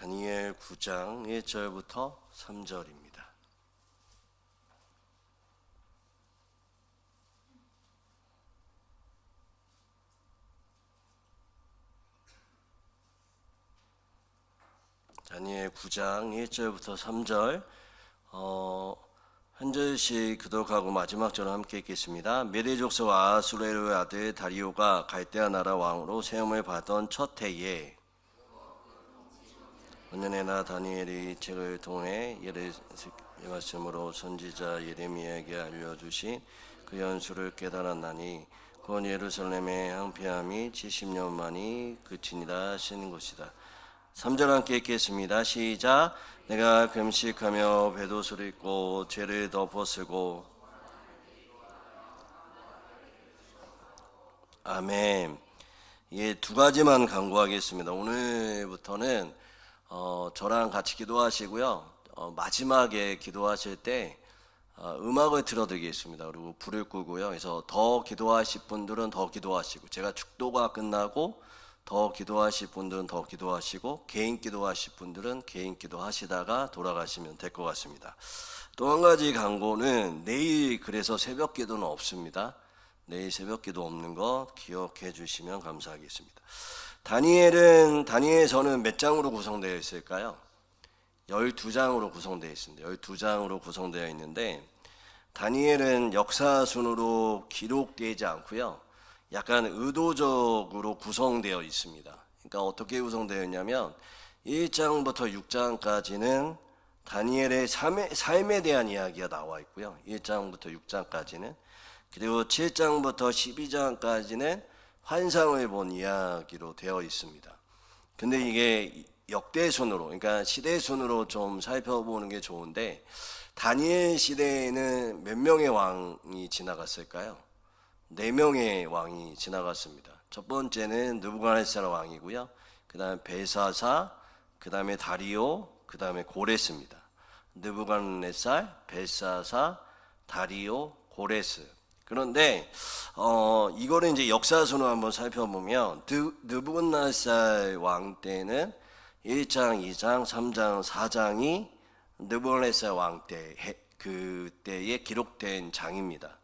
다니엘 9장 1절부터 3절입니다. 다니엘 9장 1절부터 3절 한 절씩 교독하고 마지막 절을 함께 읽겠습니다. 메대 족속 아하수에로의 아들 다리오가 갈대아 나라 왕으로 세움을 받던 첫 해에 원년에 나 다니엘이 책을 통해 말씀으로 선지자 예레미야에게 알려주신 그 연수를 깨달았나니 곧 예루살렘의 황폐함이 70년 만이 그치니라 하시는 것이다. 3절 함께 읽겠습니다. 시작. 내가 금식하며 배도수를 입고 죄를 덮어쓰고 아멘. 예, 두 가지만 강구하겠습니다. 오늘부터는 저랑 같이 기도하시고요. 마지막에 기도하실 때 음악을 틀어드리겠습니다. 그리고 불을 끄고요. 그래서 더 기도하실 분들은 더 기도하시고, 제가 축도가 끝나고 더 기도하실 분들은 더 기도하시고, 개인 기도하실 분들은 개인 기도하시다가 돌아가시면 될 것 같습니다. 또 한 가지 강구는 내일 그래서 새벽 기도는 없습니다. 내일 새벽 기도 없는 거 기억해 주시면 감사하겠습니다. 다니엘서는 몇 장으로 구성되어 있을까요? 12장으로 구성되어 있습니다. 12장으로 구성되어 있는데, 다니엘은 역사순으로 기록되지 않고요, 약간 의도적으로 구성되어 있습니다. 그러니까 어떻게 구성되어 있냐면 1장부터 6장까지는 다니엘의 삶에 대한 이야기가 나와 있고요. 1장부터 6장까지는. 그리고 7장부터 12장까지는 환상을 본 이야기로 되어 있습니다. 근데 이게 역대순으로, 그러니까 시대순으로 좀 살펴보는 게 좋은데, 다니엘 시대에는 몇 명의 왕이 지나갔을까요? 4명의 왕이 지나갔습니다. 첫 번째는 느부갓네살 왕이고요. 그 다음에 벨사사, 그 다음에 다리오, 그 다음에 고레스입니다. 느부갓네살, 벨사사, 다리오, 고레스. 그런데 이거를 이제 역사순으로 한번 살펴보면, 느부갓네살 왕 때는 1장, 2장, 3장, 4장이 느부갓네살 왕 때, 그때에 기록된 장입니다.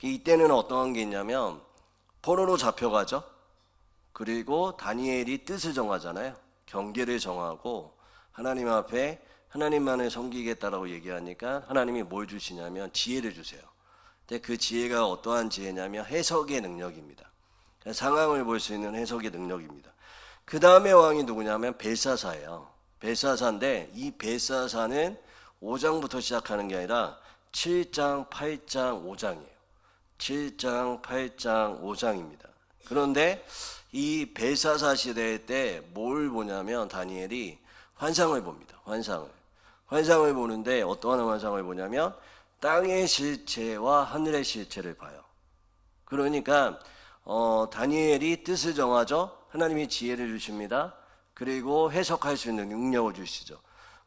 이때는 어떤 게 있냐면, 포로로 잡혀가죠. 그리고 다니엘이 뜻을 정하잖아요. 경계를 정하고 하나님 앞에 하나님만을 섬기겠다라고 얘기하니까 하나님이 뭘 주시냐면 지혜를 주세요. 근데 그 지혜가 어떠한 지혜냐면 해석의 능력입니다. 상황을 볼 수 있는 해석의 능력입니다. 그 다음에 왕이 누구냐면 벨사사예요. 벨사사인데, 이 벨사사는 5장부터 시작하는 게 아니라 7장, 8장, 5장이에요. 7장, 8장, 5장입니다. 그런데 이 벨사사 시대 때 뭘 보냐면 다니엘이 환상을 봅니다. 환상을 보는데 어떠한 환상을 보냐면 땅의 실체와 하늘의 실체를 봐요. 그러니까 다니엘이 뜻을 정하죠. 하나님이 지혜를 주십니다. 그리고 해석할 수 있는 능력을 주시죠.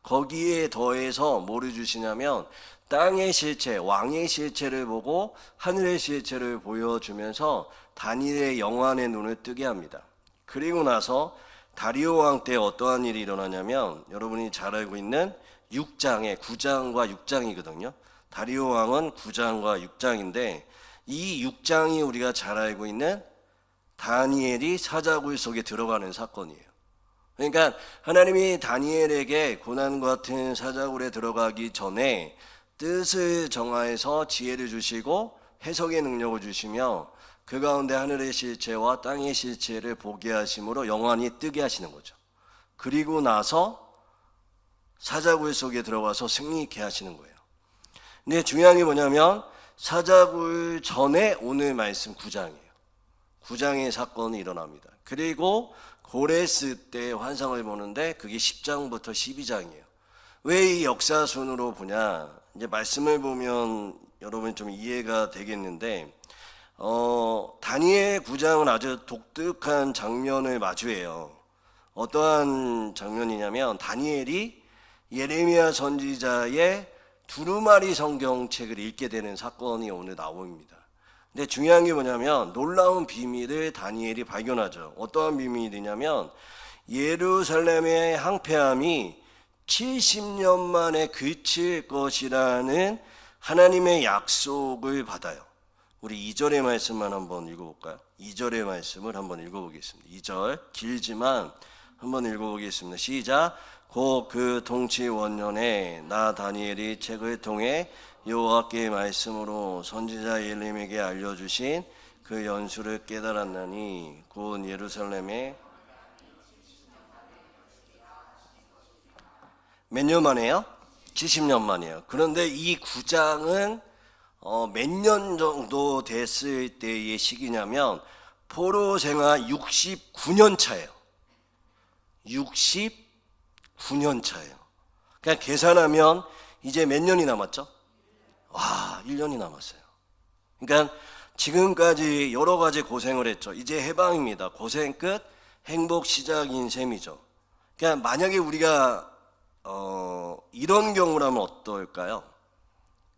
거기에 더해서 뭐를 주시냐면 땅의 실체, 왕의 실체를 보고 하늘의 실체를 보여주면서 다니엘의 영안의 눈을 뜨게 합니다. 그리고 나서 다리오 왕 때 어떠한 일이 일어나냐면, 여러분이 잘 알고 있는 9장과 6장이거든요. 다리오 왕은 9장과 6장인데, 이 6장이 우리가 잘 알고 있는 다니엘이 사자굴 속에 들어가는 사건이에요. 그러니까 하나님이 다니엘에게 고난과 같은 사자굴에 들어가기 전에 뜻을 정하여서 지혜를 주시고 해석의 능력을 주시며, 그 가운데 하늘의 실체와 땅의 실체를 보게 하심으로 영안이 뜨게 하시는 거죠. 그리고 나서 사자굴 속에 들어가서 승리 있게 하시는 거예요. 근데 중요한 게 뭐냐면, 사자굴 전에 오늘 말씀 9장이에요. 9장의 사건이 일어납니다. 그리고 고레스 때 환상을 보는데 그게 10장부터 12장이에요. 왜 이 역사순으로 보냐? 이제 말씀을 보면 여러분 좀 이해가 되겠는데, 다니엘 9장은 아주 독특한 장면을 마주해요. 어떠한 장면이냐면, 다니엘이 예레미야 선지자의 두루마리 성경책을 읽게 되는 사건이 오늘 나옵니다. 근데 중요한 게 뭐냐면, 놀라운 비밀을 다니엘이 발견하죠. 어떠한 비밀이냐면, 예루살렘의 항폐함이 70년 만에 그칠 것이라는 하나님의 약속을 받아요. 우리 2절의 말씀만 한번 읽어볼까요? 2절의 말씀을 한번 읽어보겠습니다. 2절 길지만 한번 읽어보겠습니다. 시작. 곧 그 통치 원년에 나 다니엘이 책을 통해 여호와께의 말씀으로 선지자 예레미야에게 알려주신 그 연수를 깨달았나니 곧 예루살렘에 몇 년 만에요? 70년 만이에요. 그런데 이 9장은 몇 년 정도 됐을 때의 시기냐면 포로 생활 69년 차예요. 69년 차예요. 그냥 계산하면 이제 몇 년이 남았죠? 와, 1년이 남았어요. 그러니까 지금까지 여러 가지 고생을 했죠. 이제 해방입니다. 고생 끝, 행복 시작인 셈이죠. 그러니까 만약에 우리가 이런 경우라면 어떨까요?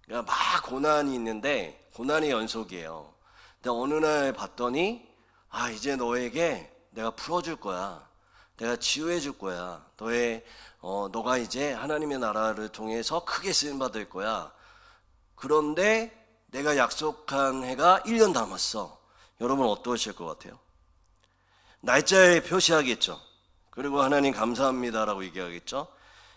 그러니까 막 고난이 있는데 고난의 연속이에요. 근데 어느 날 봤더니 이제 너에게 내가 풀어줄 거야. 내가 치유해 줄 거야. 너가 이제 하나님의 나라를 통해서 크게 쓰임 받을 거야. 그런데 내가 약속한 해가 1년 남았어. 여러분 어떠실 것 같아요? 날짜에 표시하겠죠. 그리고 하나님 감사합니다라고 얘기하겠죠.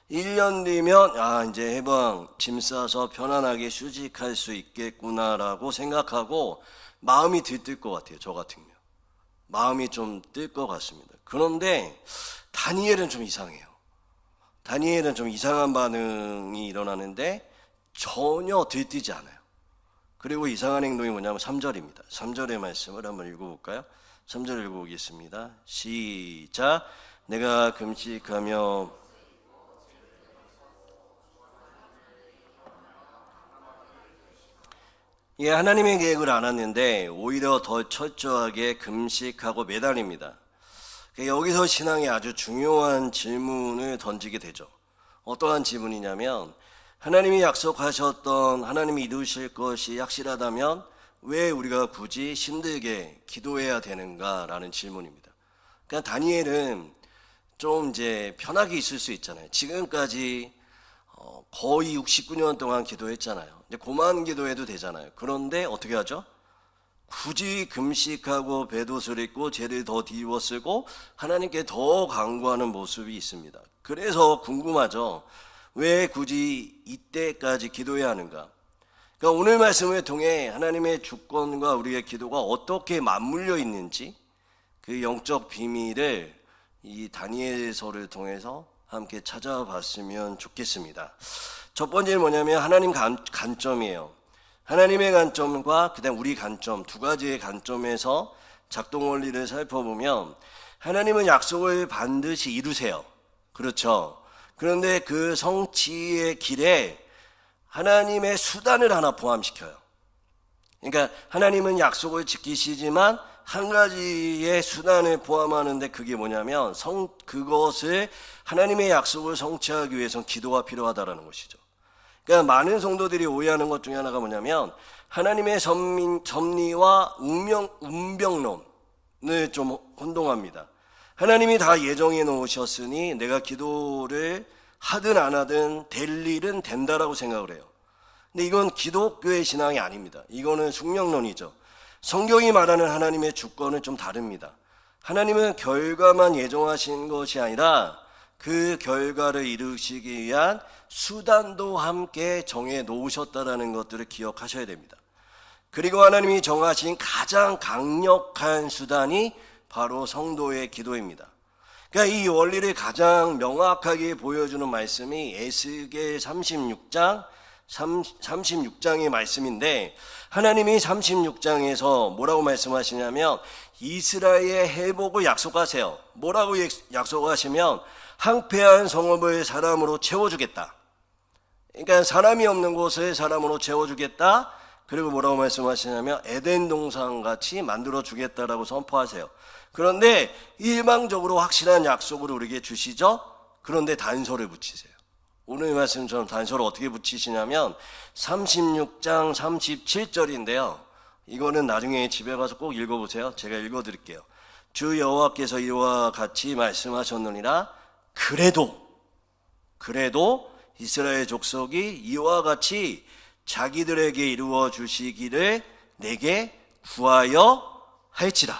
1년 뒤면 이제 해방 짐 싸서 편안하게 휴직할 수 있겠구나라고 생각하고 마음이 들뜰 것 같아요. 저 같은 경우 마음이 좀 뜰 것 같습니다. 그런데 다니엘은 좀 이상해요. 다니엘은 좀 이상한 반응이 일어나는데 전혀 들뜨지 않아요. 그리고 이상한 행동이 뭐냐면 3절입니다. 3절의 말씀을 한번 읽어볼까요? 3절 읽어보겠습니다. 시작. 내가 금식하며 하나님의 계획을 알았는데 오히려 더 철저하게 금식하고 매달립니다. 여기서 신앙이 아주 중요한 질문을 던지게 되죠. 어떠한 질문이냐면 하나님이 약속하셨던 하나님이 이루실 것이 확실하다면 왜 우리가 굳이 힘들게 기도해야 되는가라는 질문입니다. 그러니까 다니엘은 좀 이제 편하게 있을 수 있잖아요. 지금까지 거의 69년 동안 기도했잖아요. 이제 고만 기도해도 되잖아요. 그런데 어떻게 하죠? 굳이 금식하고 배옷을 입고 죄를 더 뒤집어 쓰고 하나님께 더 간구하는 모습이 있습니다. 그래서 궁금하죠. 왜 굳이 이때까지 기도해야 하는가? 그러니까 오늘 말씀을 통해 하나님의 주권과 우리의 기도가 어떻게 맞물려 있는지 그 영적 비밀을 이 다니엘서를 통해서 함께 찾아봤으면 좋겠습니다. 첫 번째는 뭐냐면 하나님 관점이에요. 하나님의 관점과 그다음 우리 관점 두 가지의 관점에서 작동 원리를 살펴보면 하나님은 약속을 반드시 이루세요. 그렇죠. 그런데 그 성취의 길에 하나님의 수단을 하나 포함시켜요. 그러니까 하나님은 약속을 지키시지만 한 가지의 수단을 포함하는데 그게 뭐냐면 그것을 하나님의 약속을 성취하기 위해서는 기도가 필요하다라는 것이죠. 그러니까 많은 성도들이 오해하는 것 중에 하나가 뭐냐면 하나님의 섭리와 운명론을 좀 혼동합니다. 하나님이 다 예정해 놓으셨으니 내가 기도를 하든 안 하든 될 일은 된다라고 생각을 해요. 근데 이건 기독교의 신앙이 아닙니다. 이거는 숙명론이죠. 성경이 말하는 하나님의 주권은 좀 다릅니다. 하나님은 결과만 예정하신 것이 아니라 그 결과를 이루시기 위한 수단도 함께 정해 놓으셨다는 것들을 기억하셔야 됩니다. 그리고 하나님이 정하신 가장 강력한 수단이 바로 성도의 기도입니다. 그러니까 이 원리를 가장 명확하게 보여주는 말씀이 에스겔 36장의 말씀인데 하나님이 36장에서 뭐라고 말씀하시냐면 이스라엘의 회복을 약속하세요. 뭐라고 약속하시면 항폐한 성읍을 사람으로 채워주겠다. 그러니까 사람이 없는 곳을 사람으로 채워주겠다. 그리고 뭐라고 말씀하시냐면 에덴 동산같이 만들어주겠다라고 선포하세요. 그런데 일방적으로 확실한 약속을 우리에게 주시죠. 그런데 단서를 붙이세요. 오늘 말씀처럼 단서를 어떻게 붙이시냐면 36장 37절인데요. 이거는 나중에 집에 가서 꼭 읽어보세요. 제가 읽어드릴게요. 주 여호와께서 이와 같이 말씀하셨느니라. 그래도 이스라엘 족속이 이와 같이 자기들에게 이루어 주시기를 내게 구하여 할지라.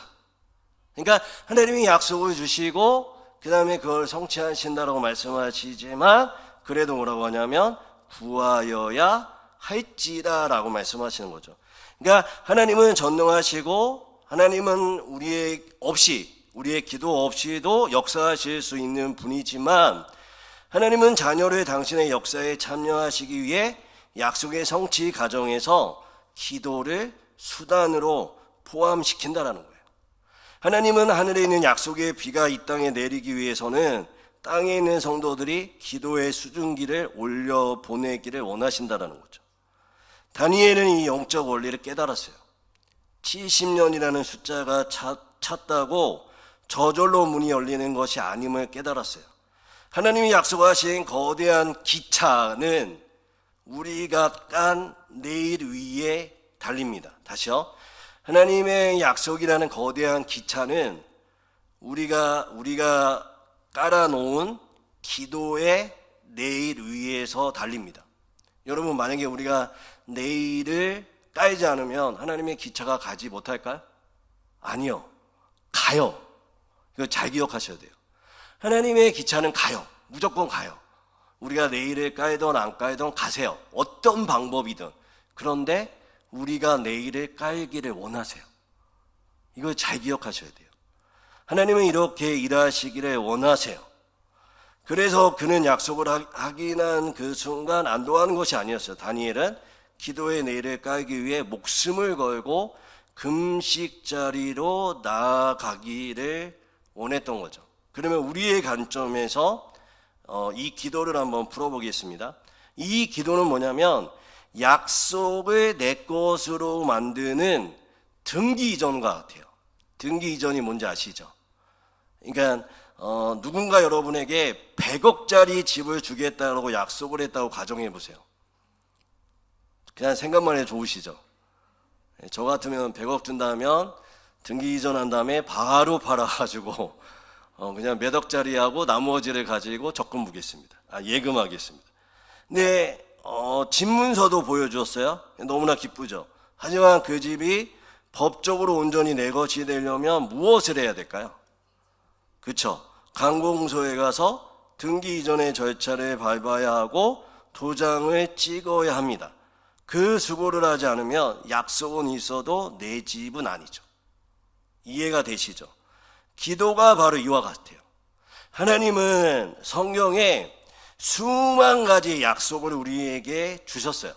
그러니까 하나님이 약속을 주시고 그 다음에 그걸 성취하신다라고 말씀하시지만 그래도 뭐라고 하냐면 구하여야 할지라 라고 말씀하시는 거죠. 그러니까 하나님은 전능하시고 하나님은 우리의 기도 없이도 역사하실 수 있는 분이지만 하나님은 자녀를 당신의 역사에 참여하시기 위해 약속의 성취 과정에서 기도를 수단으로 포함시킨다라는 거예요. 하나님은 하늘에 있는 약속의 비가 이 땅에 내리기 위해서는 땅에 있는 성도들이 기도의 수증기를 올려 보내기를 원하신다라는 거죠. 다니엘은 이 영적 원리를 깨달았어요. 70년이라는 숫자가 찼다고 저절로 문이 열리는 것이 아님을 깨달았어요. 하나님이 약속하신 거대한 기차는 우리가 깐 내일 위에 달립니다. 다시요. 하나님의 약속이라는 거대한 기차는 우리가 깔아놓은 기도의 내일 위에서 달립니다. 여러분, 만약에 우리가 내일을 깔지 않으면 하나님의 기차가 가지 못할까요? 아니요. 가요. 이거 잘 기억하셔야 돼요. 하나님의 기차는 가요. 무조건 가요. 우리가 내일을 깔든 안 깔든 가세요. 어떤 방법이든. 그런데 우리가 내일을 깔기를 원하세요. 이걸 잘 기억하셔야 돼요. 하나님은 이렇게 일하시기를 원하세요. 그래서 그는 약속을 확인한 그 순간 안도하는 것이 아니었어요. 다니엘은 기도의 내일을 깔기 위해 목숨을 걸고 금식 자리로 나아가기를 원했던 거죠. 그러면 우리의 관점에서 이 기도를 한번 풀어보겠습니다. 이 기도는 뭐냐면 약속을 내 것으로 만드는 등기 이전과 같아요. 등기 이전이 뭔지 아시죠? 그러니까 누군가 여러분에게 100억짜리 집을 주겠다고 약속을 했다고 가정해 보세요. 그냥 생각만 해도 좋으시죠? 저 같으면 100억 준다면 등기 이전한 다음에 바로 팔아가지고 그냥 몇 억짜리하고 나머지를 가지고 적금 부겠습니다. 예금하겠습니다. 근데 집 문서도 보여주었어요. 너무나 기쁘죠. 하지만 그 집이 법적으로 온전히 내 것이 되려면 무엇을 해야 될까요? 그렇죠. 관공서에 가서 등기 이전의 절차를 밟아야 하고 도장을 찍어야 합니다. 그 수고를 하지 않으면 약속은 있어도 내 집은 아니죠. 이해가 되시죠? 기도가 바로 이와 같아요. 하나님은 성경에 수만 가지 약속을 우리에게 주셨어요.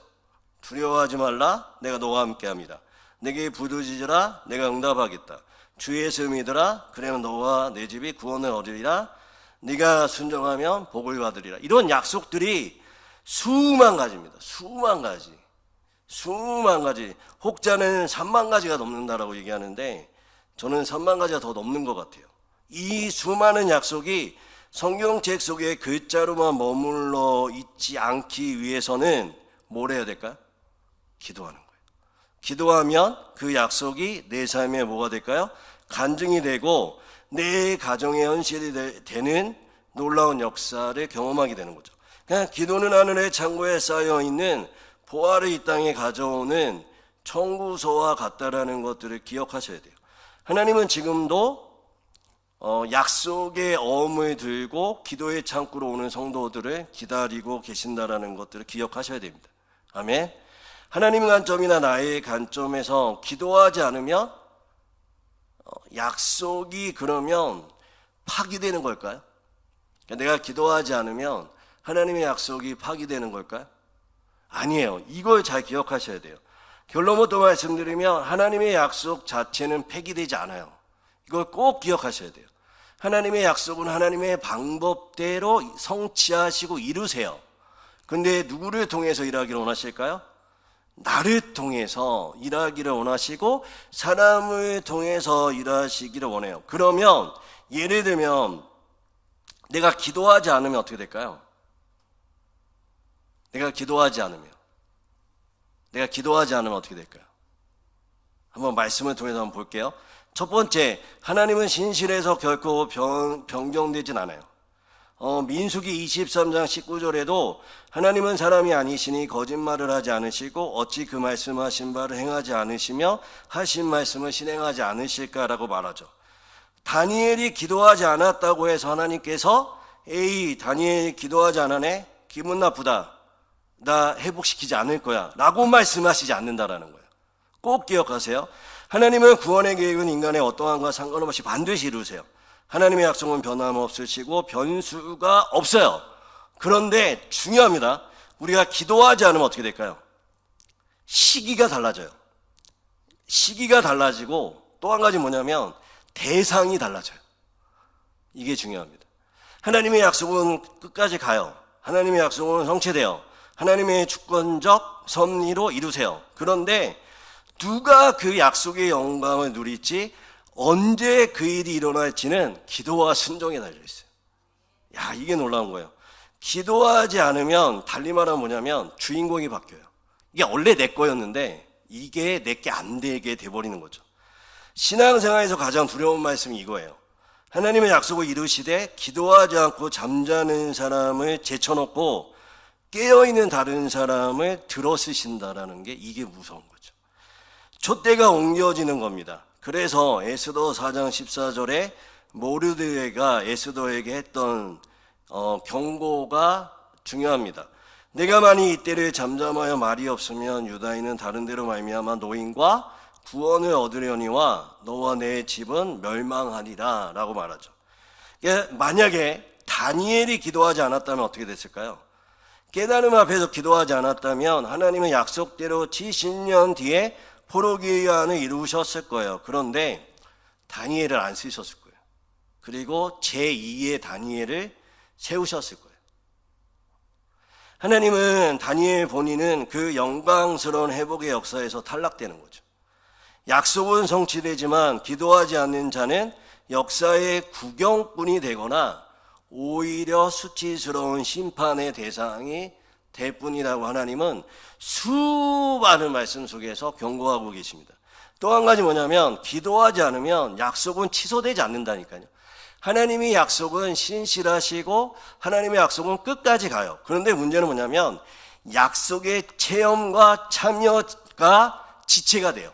두려워하지 말라, 내가 너와 함께합니다. 내게 부르짖으라, 내가 응답하겠다. 주 예수 믿으라, 그러면 너와 내 집이 구원을 얻으리라. 네가 순종하면 복을 받으리라. 이런 약속들이 수만 가지입니다. 수만 가지. 혹자는 3만 가지가 넘는다라고 얘기하는데 저는 3만 가지가 더 넘는 것 같아요. 이 수많은 약속이 성경책 속에 글자로만 머물러 있지 않기 위해서는 뭘 해야 될까요? 기도하는 거예요. 기도하면 그 약속이 내 삶에 뭐가 될까요? 간증이 되고 내 가정의 현실이 되는 놀라운 역사를 경험하게 되는 거죠. 그냥 기도는 하늘의 창고에 쌓여있는 보화를 이 땅에 가져오는 청구서와 같다라는 것들을 기억하셔야 돼요. 하나님은 지금도 약속의 어음을 들고 기도의 창구로 오는 성도들을 기다리고 계신다라는 것들을 기억하셔야 됩니다. 아멘. 하나님의 관점이나 나의 관점에서 기도하지 않으면 약속이 그러면 파기되는 걸까요? 내가 기도하지 않으면 하나님의 약속이 파기되는 걸까요? 아니에요. 이걸 잘 기억하셔야 돼요. 결론부터 말씀드리면 하나님의 약속 자체는 폐기되지 않아요. 이걸 꼭 기억하셔야 돼요. 하나님의 약속은 하나님의 방법대로 성취하시고 이루세요. 근데 누구를 통해서 일하기를 원하실까요? 나를 통해서 일하기를 원하시고 사람을 통해서 일하시기를 원해요. 그러면 예를 들면 내가 기도하지 않으면 어떻게 될까요? 내가 기도하지 않으면 어떻게 될까요? 한번 말씀을 통해서 한번 볼게요. 첫 번째, 하나님은 신실해서 결코 변경되진 않아요. 민수기 23장 19절에도 하나님은 사람이 아니시니 거짓말을 하지 않으시고 어찌 그 말씀하신 바를 행하지 않으시며 하신 말씀을 실행하지 않으실까라고 말하죠. 다니엘이 기도하지 않았다고 해서 하나님께서 에이, 다니엘이 기도하지 않았네? 기분 나쁘다. 나 회복시키지 않을 거야 라고 말씀하시지 않는다라는 거예요. 꼭 기억하세요. 하나님은 구원의 계획은 인간의 어떠함과 상관없이 반드시 이루세요. 하나님의 약속은 변함없으시고 변수가 없어요. 그런데 중요합니다. 우리가 기도하지 않으면 어떻게 될까요? 시기가 달라져요. 시기가 달라지고 또 한 가지 뭐냐면 대상이 달라져요. 이게 중요합니다. 하나님의 약속은 끝까지 가요. 하나님의 약속은 성취돼요. 하나님의 주권적 섭리로 이루세요. 그런데 누가 그 약속의 영광을 누릴지, 언제 그 일이 일어날지는 기도와 순종에 달려있어요. 야, 이게 놀라운 거예요. 기도하지 않으면 달리 말하면 뭐냐면 주인공이 바뀌어요. 이게 원래 내 거였는데 이게 내게 안 되게 돼버리는 거죠. 신앙생활에서 가장 두려운 말씀이 이거예요. 하나님의 약속을 이루시되 기도하지 않고 잠자는 사람을 제쳐놓고 깨어있는 다른 사람을 들어쓰신다라는 게, 이게 무서운 거죠. 촛대가 옮겨지는 겁니다. 그래서 에스더 4장 14절에 모르드게가 에스더에게 했던 경고가 중요합니다. 내가 만일 이때를 잠잠하여 말이 없으면 유다인은 다른 데로 말미암아 노인과 구원을 얻으려니와 너와 내 집은 멸망하리라 라고 말하죠. 만약에 다니엘이 기도하지 않았다면 어떻게 됐을까요? 깨달음 앞에서 기도하지 않았다면 하나님은 약속대로 70년 뒤에 포로기한을 이루셨을 거예요. 그런데 다니엘을 안 쓰셨을 거예요. 그리고 제2의 다니엘을 세우셨을 거예요. 하나님은 다니엘 본인은 그 영광스러운 회복의 역사에서 탈락되는 거죠. 약속은 성취되지만 기도하지 않는 자는 역사의 구경꾼이 되거나 오히려 수치스러운 심판의 대상이 될 뿐이라고 하나님은 수많은 말씀 속에서 경고하고 계십니다. 또 한 가지 뭐냐면 기도하지 않으면 약속은 취소되지 않는다니까요. 하나님의 약속은 신실하시고 하나님의 약속은 끝까지 가요. 그런데 문제는 뭐냐면 약속의 체험과 참여가 지체가 돼요.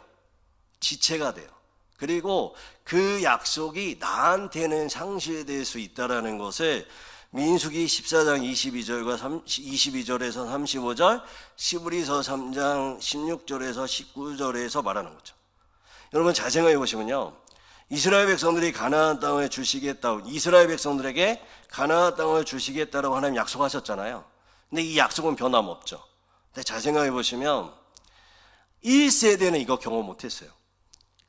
지체가 돼요. 그리고 그 약속이 나한테는 상실될 수 있다는 것을 민수기 14장 22절에서 35절, 시브리서 3장 16절에서 19절에서 말하는 거죠. 여러분 잘 생각해 보시면요, 이스라엘 백성들이 가나안 땅을 주시겠다고, 이스라엘 백성들에게 가나안 땅을 주시겠다라고 하나님 약속하셨잖아요. 근데 이 약속은 변함없죠. 근데 잘 생각해 보시면 1세대는 이거 경험 못했어요.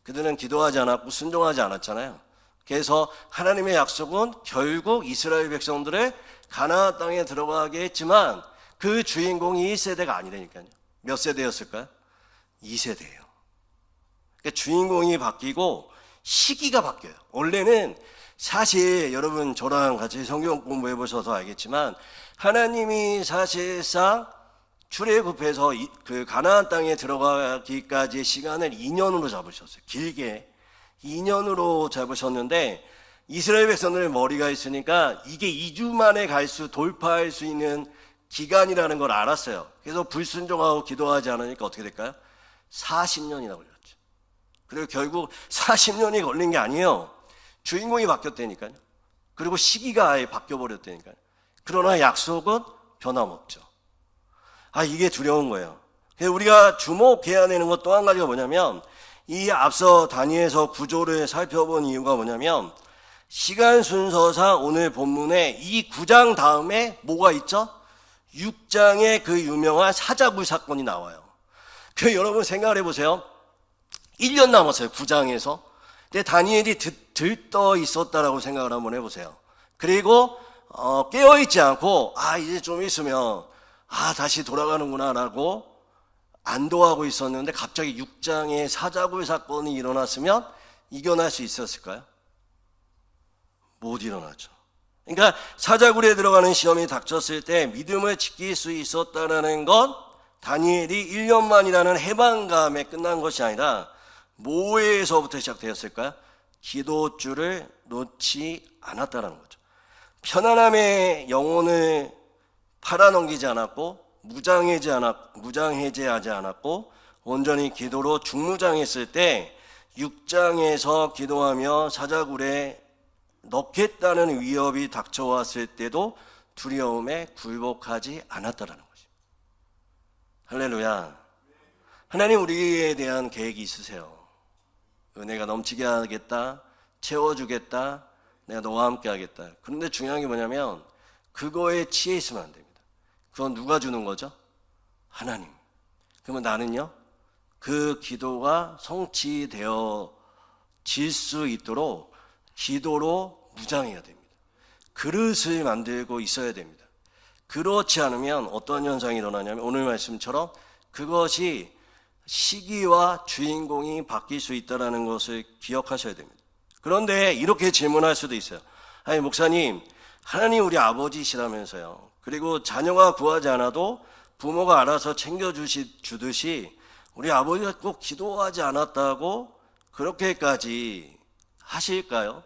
그들은 기도하지 않았고 순종하지 않았잖아요. 그래서 하나님의 약속은 결국 이스라엘 백성들을 가나안 땅에 들어가게 했지만 그 주인공이 1세대가 아니라니까요. 몇 세대였을까요? 2세대예요. 그러니까 주인공이 바뀌고 시기가 바뀌어요. 원래는 사실 여러분 저랑 같이 성경 공부해 보셔서 알겠지만 하나님이 사실상 출애굽해서 그 가나안 땅에 들어가기까지의 시간을 2년으로 잡으셨어요. 길게 2년으로 잡으셨는데 이스라엘 백성들의 머리가 있으니까 이게 2주 만에 돌파할 수 있는 기간이라는 걸 알았어요. 그래서 불순종하고 기도하지 않으니까 어떻게 될까요? 40년이나 걸렸죠. 그리고 결국 40년이 걸린 게 아니에요. 주인공이 바뀌었다니까요. 그리고 시기가 아예 바뀌어버렸다니까요. 그러나 약속은 변함없죠. 이게 두려운 거예요. 그래서 우리가 주목해야 되는 것 또 한 가지가 뭐냐면, 이 앞서 다니엘서 구조를 살펴본 이유가 뭐냐면, 시간 순서상 오늘 본문에 이 9장 다음에 뭐가 있죠? 6장에 그 유명한 사자굴 사건이 나와요. 여러분 생각을 해보세요. 1년 남았어요, 9장에서. 근데 다니엘이 들떠 있었다라고 생각을 한번 해보세요. 그리고 깨어있지 않고 이제 좀 있으면 다시 돌아가는구나 라고 안도하고 있었는데 갑자기 6장에 사자굴 사건이 일어났으면 이겨낼 수 있었을까요? 못 일어나죠. 그러니까 사자굴에 들어가는 시험이 닥쳤을 때 믿음을 지킬 수 있었다는 건 다니엘이 1년 만이라는 해방감에 끝난 것이 아니라 뭐에서부터 시작되었을까요? 기도줄을 놓지 않았다는 거죠. 편안함의 영혼을 팔아넘기지 않았고 무장해제하지 않았고 온전히 기도로 중무장했을 때 6장에서 기도하며 사자굴에 넣겠다는 위협이 닥쳐왔을 때도 두려움에 굴복하지 않았다라는 것입니다. 할렐루야. 하나님 우리에 대한 계획이 있으세요. 은혜가 넘치게 하겠다, 채워주겠다, 내가 너와 함께 하겠다. 그런데 중요한 게 뭐냐면 그거에 취해 있으면 안 됩니다. 그건 누가 주는 거죠? 하나님. 그러면 나는요, 그 기도가 성취되어질 수 있도록 기도로 무장해야 됩니다. 그릇을 만들고 있어야 됩니다. 그렇지 않으면 어떤 현상이 일어나냐면 오늘 말씀처럼 그것이 시기와 주인공이 바뀔 수 있다는 것을 기억하셔야 됩니다. 그런데 이렇게 질문할 수도 있어요. 아니 목사님, 하나님 우리 아버지시라면서요. 그리고 자녀가 구하지 않아도 부모가 알아서 챙겨주듯이 우리 아버지가 꼭 기도하지 않았다고 그렇게까지 하실까요?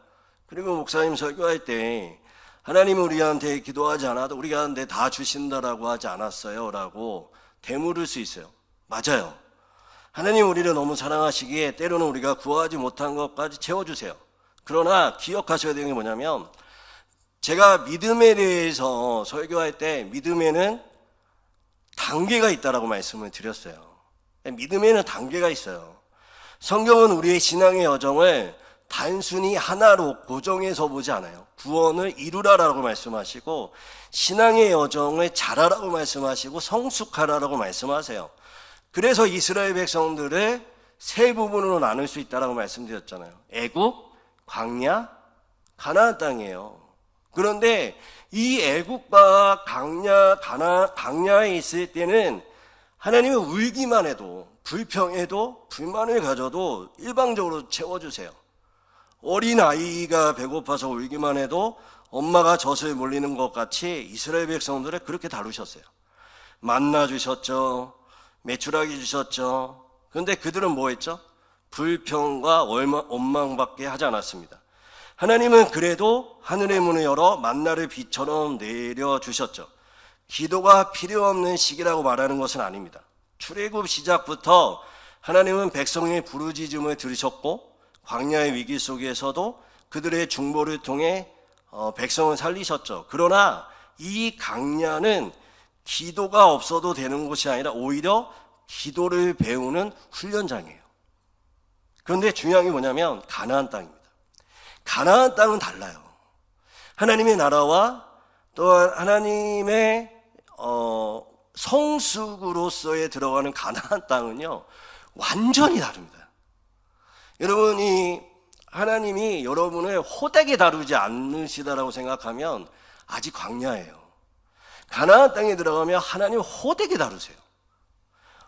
그리고 목사님 설교할 때 하나님 우리한테 기도하지 않아도 우리가 한테 다 주신다라고 하지 않았어요? 라고 되물을 수 있어요. 맞아요. 하나님 우리를 너무 사랑하시기에 때로는 우리가 구하지 못한 것까지 채워주세요. 그러나 기억하셔야 되는 게 뭐냐면 제가 믿음에 대해서 설교할 때 믿음에는 단계가 있다라고 말씀을 드렸어요. 믿음에는 단계가 있어요. 성경은 우리의 신앙의 여정을 단순히 하나로 고정해서 보지 않아요. 구원을 이루라라고 말씀하시고 신앙의 여정을 잘하라고 말씀하시고 성숙하라라고 말씀하세요. 그래서 이스라엘 백성들을 세 부분으로 나눌 수 있다라고 말씀드렸잖아요. 애국, 광야, 가나안 땅이에요. 그런데 이 애국과 광야에 있을 때는 하나님은 울기만 해도 불평해도 불만을 가져도 일방적으로 채워주세요. 어린아이가 배고파서 울기만 해도 엄마가 젖을 몰리는 것 같이 이스라엘 백성들을 그렇게 다루셨어요. 만나 주셨죠. 메추라기 주셨죠. 그런데 그들은 뭐 했죠? 불평과 원망밖에 하지 않았습니다. 하나님은 그래도 하늘의 문을 열어 만나를 비처럼 내려주셨죠. 기도가 필요 없는 시기라고 말하는 것은 아닙니다. 출애굽 시작부터 하나님은 백성의 부르짖음을 들으셨고 광야의 위기 속에서도 그들의 중보를 통해 백성을 살리셨죠. 그러나 이 광야는 기도가 없어도 되는 곳이 아니라 오히려 기도를 배우는 훈련장이에요. 그런데 중요한 게 뭐냐면 가나안 땅입니다. 가나안 땅은 달라요. 하나님의 나라와 또한 하나님의 성숙으로서의 들어가는 가나안 땅은요 완전히 다릅니다. 여러분이 하나님이 여러분을 호되게 다루지 않으시다라고 생각하면 아직 광야예요. 가나안 땅에 들어가면 하나님 호되게 다루세요.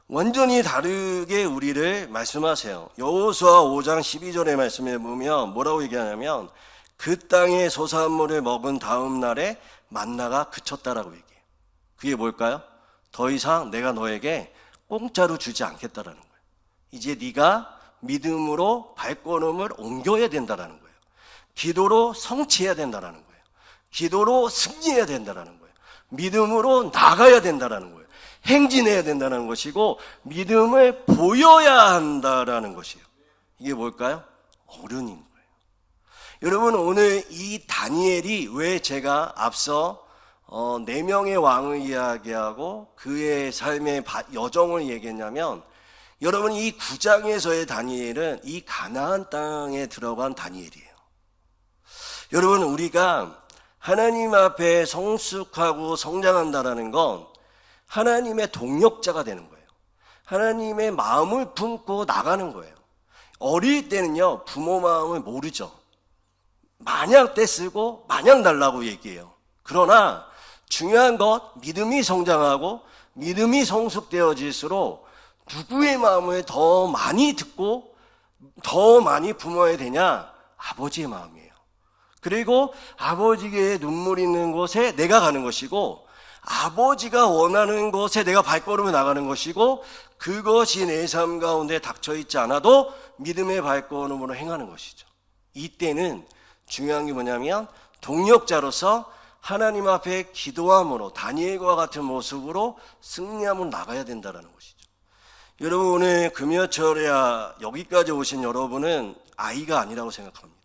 완전히 다르게 우리를 말씀하세요. 여호수아 5장 12절의 말씀에 보면 뭐라고 얘기하냐면 그 땅의 소산물을 먹은 다음 날에 만나가 그쳤다라고 얘기해요. 그게 뭘까요? 더 이상 내가 너에게 공짜로 주지 않겠다라는 거예요. 이제 네가 믿음으로 발걸음을 옮겨야 된다라는 거예요. 기도로 성취해야 된다라는 거예요. 기도로 승리해야 된다라는 거예요. 믿음으로 나가야 된다라는 거예요. 행진해야 된다는 것이고 믿음을 보여야 한다라는 것이에요. 이게 뭘까요? 어른인 거예요. 여러분 오늘 이 다니엘이 왜 제가 앞서 4명의 왕을 이야기하고 그의 삶의 여정을 얘기했냐면 여러분 이 9장에서의 다니엘은 이 가나안 땅에 들어간 다니엘이에요. 여러분 우리가 하나님 앞에 성숙하고 성장한다라는 건 하나님의 동역자가 되는 거예요. 하나님의 마음을 품고 나가는 거예요. 어릴 때는요 부모 마음을 모르죠. 마냥 떼쓰고 마냥 달라고 얘기해요. 그러나 중요한 것 믿음이 성장하고 믿음이 성숙되어질수록 누구의 마음을 더 많이 듣고 더 많이 품어야 되냐? 아버지의 마음이에요. 그리고 아버지의 눈물 있는 곳에 내가 가는 것이고 아버지가 원하는 곳에 내가 발걸음을 나가는 것이고 그것이 내 삶 가운데 닥쳐있지 않아도 믿음의 발걸음으로 행하는 것이죠. 이때는 중요한 게 뭐냐면 동력자로서 하나님 앞에 기도함으로 다니엘과 같은 모습으로 승리함으로 나가야 된다는 것이죠. 여러분, 오늘 금요철야 여기까지 오신 여러분은 아이가 아니라고 생각합니다.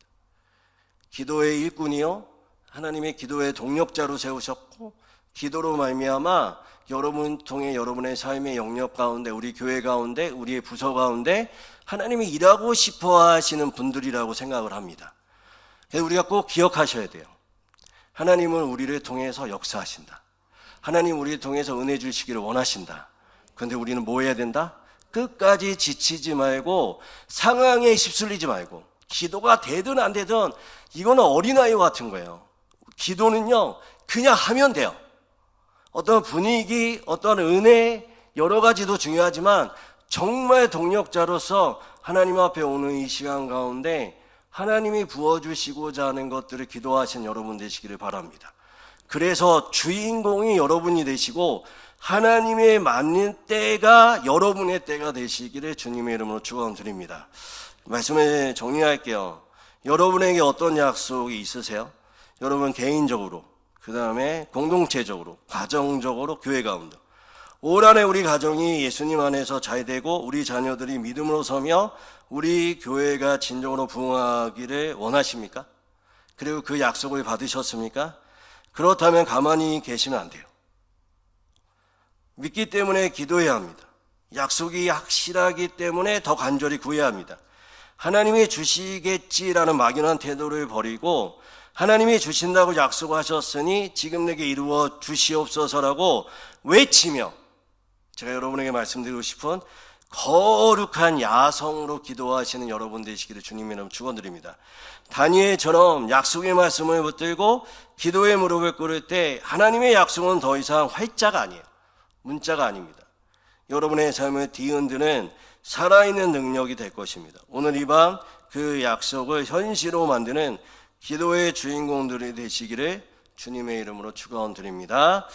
기도의 일꾼이요, 하나님의 기도의 동력자로 세우셨고, 기도로 말미암아 여러분 통해 여러분의 삶의 영역 가운데, 우리 교회 가운데, 우리의 부서 가운데 하나님이 일하고 싶어 하시는 분들이라고 생각을 합니다. 그래서 우리가 꼭 기억하셔야 돼요. 하나님은 우리를 통해서 역사하신다. 하나님 우리를 통해서 은혜 주시기를 원하신다. 그런데 우리는 뭐 해야 된다? 끝까지 지치지 말고 상황에 휩쓸리지 말고, 기도가 되든 안 되든 이거는 어린아이와 같은 거예요. 기도는요 그냥 하면 돼요. 어떤 분위기, 어떤 은혜, 여러 가지도 중요하지만 정말 동력자로서 하나님 앞에 오는 이 시간 가운데 하나님이 부어주시고자 하는 것들을 기도하신 여러분 되시기를 바랍니다. 그래서 주인공이 여러분이 되시고 하나님의 맞는 때가 여러분의 때가 되시기를 주님의 이름으로 축원드립니다. 말씀을 정리할게요. 여러분에게 어떤 약속이 있으세요? 여러분 개인적으로, 그 다음에 공동체적으로, 가정적으로, 교회 가운데 올 한해 우리 가정이 예수님 안에서 잘 되고 우리 자녀들이 믿음으로 서며 우리 교회가 진정으로 부흥하기를 원하십니까? 그리고 그 약속을 받으셨습니까? 그렇다면 가만히 계시면 안 돼요. 믿기 때문에 기도해야 합니다. 약속이 확실하기 때문에 더 간절히 구해야 합니다. 하나님이 주시겠지라는 막연한 태도를 버리고 하나님이 주신다고 약속하셨으니 지금 내게 이루어 주시옵소서라고 외치며, 제가 여러분에게 말씀드리고 싶은 거룩한 야성으로 기도하시는 여러분 되시기를 주님의 이름으로 축원드립니다. 다니엘처럼 약속의 말씀을 붙들고 기도의 무릎을 꿇을 때 하나님의 약속은 더 이상 활자가 아니에요. 문자가 아닙니다. 여러분의 삶을 뒤흔드는 살아있는 능력이 될 것입니다. 오늘 이 밤 그 약속을 현실로 만드는 기도의 주인공들이 되시기를 주님의 이름으로 축원드립니다.